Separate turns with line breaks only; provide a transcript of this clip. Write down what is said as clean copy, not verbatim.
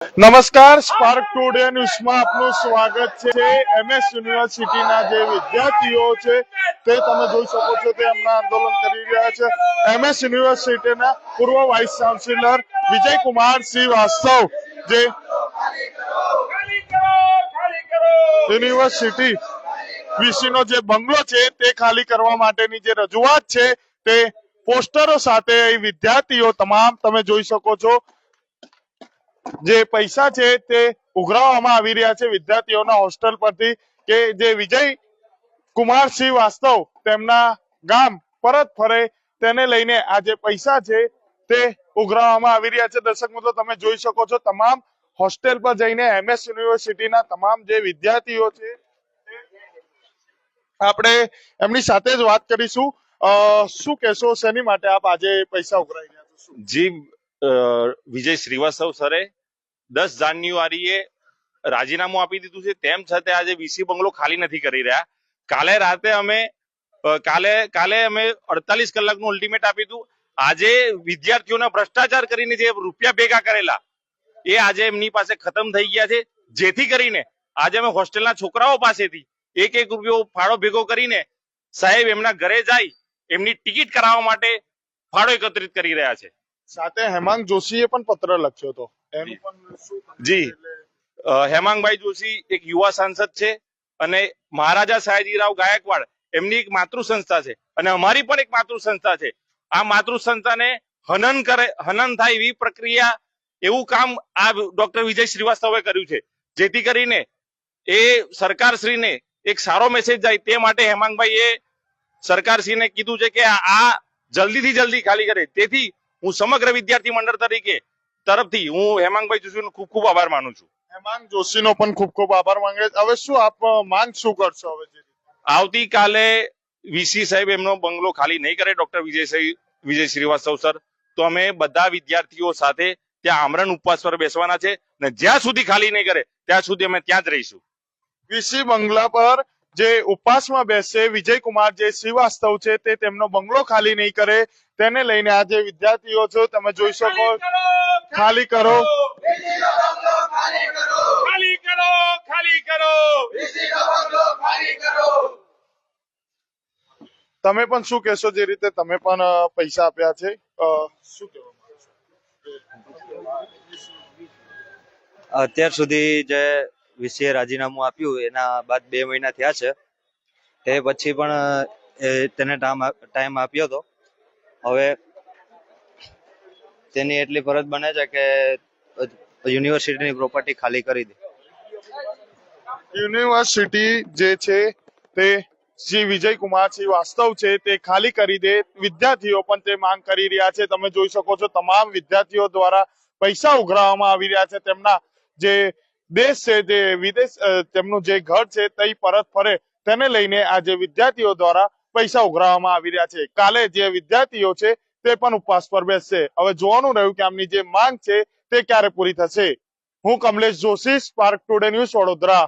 નમસ્કાર, spark today ન્યૂઝમાં આપનું સ્વાગત છે। એમએસ યુનિવર્સિટીના જે વિદ્યાર્થીઓ છે તે તમે જોઈ શકો છો તે હમણાં આંદોલન કરી રહ્યા છે। એમએસ યુનિવર્સિટીના પૂર્વ વાઇસ ચાન્સેલર વિજયકુમાર શ્રીવાસ્તવ જે યુનિવર્સિટી વીસીનો જે બંગલો છે તે ખાલી કરવા માટેની જે રજૂઆત છે તે પોસ્ટરો સાથે વિદ્યાર્થીઓ તમામ તમે જોઈ શકો છો જે પૈસા છે તે ઉઘરાવવામાં આવી રહ્યા છે વિદ્યાર્થીઓના હોસ્ટેલ પરથી કે જે વિજય કુમાર શ્રીવાસ્તવ તેમના ગામ પરત ફરે તેને લઈને આ જે પૈસા છે તે ઉઘરાવવામાં આવી રહ્યા છે। દર્શક મિત્રો તમે જોઈ શકો છો તમામ હોસ્ટેલ પર જઈને એમએસ યુનિવર્સિટીના તમામ જે વિદ્યાર્થીઓ છે આપણે એમની સાથે જ વાત કરીશું। શું કહેશો, શેની માટે આપ આજે પૈસા ઉઘરાવી રહ્યા છો?
જી વિજય શ્રીવાસ્તવ સરે 10 જાન્યુઆરીએ રાજીનામું આપી દીધું છે, તેમ છતાં આજે વીસી બંગલો ખાલી નથી કરી રહ્યા। કાલે રાતે અમે 48 કલાકનું અલ્ટિમેટ આપ્યું હતું। આજે વિદ્યાર્થીઓના ભ્રષ્ટાચાર કરીને જે રૂપિયા ભેગા કરેલા એ આજે એમની પાસે ખતમ થઈ ગયા છે, જેથી કરીને આજે અમે હોસ્ટેલના છોકરાઓ પાસેથી એક રૂપિયો ફાળો ભેગો કરીને સાહેબ એમના ઘરે જાય એમની ટિકિટ કરાવવા માટે ફાળો એકત્રિત કરી રહ્યા છે।
સાથે હેમાંગ જોશીએ પણ પત્ર લખ્યો હતો, એનું પણ શું?
જી હેમાંગભાઈ જોશી એક યુવા સાંસદ છે અને મહારાજા સયાજીરાવ ગાયકવાડ એમની એક માતૃ સંસ્થા છે અને અમારી પણ એક માતૃ સંસ્થા છે। આ માતૃ સંસ્થાને હનન થાય એવી પ્રક્રિયા એવું કામ આ ડોક્ટર વિજય શ્રીવાસ્તવે કર્યું છે, જેથી કરીને એ સરકારશ્રીને એક સારો મેસેજ જાય તે માટે હેમાંગભાઈ એ સરકારશ્રીને કીધું છે કે આ જલ્દીથી જલ્દી ખાલી કરે। તેથી હું સમગ્ર વિદ્યાર્થી મંડળ તરફથી હું હેમાંગભાઈ જોશીનો ખૂબ ખૂબ આભાર માનું છું।
હેમાંગ જોશીનો પણ ખૂબ ખૂબ આભાર માંગે। હવે શું આપ માંગ શું કરશો? હવે
આવતીકાલે વીસી સાહેબ એમનો બંગલો ખાલી નહીં કરે ડોક્ટર વિજય શ્રીવાસ્તવ સર, તો અમે બધા વિદ્યાર્થીઓ સાથે ત્યાં આમરણ ઉપવાસ પર બેસવાના છે ને જ્યાં સુધી ખાલી નહીં કરે ત્યાં સુધી અમે ત્યાં જ રહીશું।
વીસી બંગલા પર જે ઉપવાસમાં બેસશે વિજયકુમાર જે શ્રીવાસ્તવ છે તે તેમનો બંગલો ખાલી નહીં કરે તેને લઈને આ જે વિદ્યાર્થીઓ છો તમે જોઈ શકો ખાલી કરો તમે પણ શું કહેશો, જે રીતે તમે પણ પૈસા આપ્યા છે શું કહેવા?
અત્યાર સુધી જે વીસીએ રાજીનામું આપ્યું એના બાદ 2 મહિના થયા છે, તે પછી પણ તેને ટાઈમ આપ્યો હતો। હવે તેની એટલી ફરજ બને છે કે યુનિવર્સિટીની પ્રોપર્ટી ખાલી કરી દે।
યુનિવર્સિટી જે છે તે શ્રી વિજયકુમાર શ્રીવાસ્તવ છે તે ખાલી કરી દે, વિદ્યાર્થીઓ પણ તે માંગ કરી રહ્યા છે। તમે જોઈ શકો છો તમામ વિદ્યાર્થીઓ દ્વારા પૈસા ઉઘરાવવામાં આવી રહ્યા છે, તેમના જે દેશ છે તે વિદેશ તેમનું જે ઘર છે તે પરત ફરે તેને લઈને આ જે વિદ્યાર્થીઓ દ્વારા પૈસા ઉઘરાવવામાં આવી રહ્યા છે। કાલે જે વિદ્યાર્થીઓ છે તે પણ ઉપવાસ પર બેસશે। હવે જોવાનું રહ્યું કે આમની જે માંગ છે તે ક્યારે પૂરી થશે। હું Kamlesh Joshi, spark today news, Vadodara.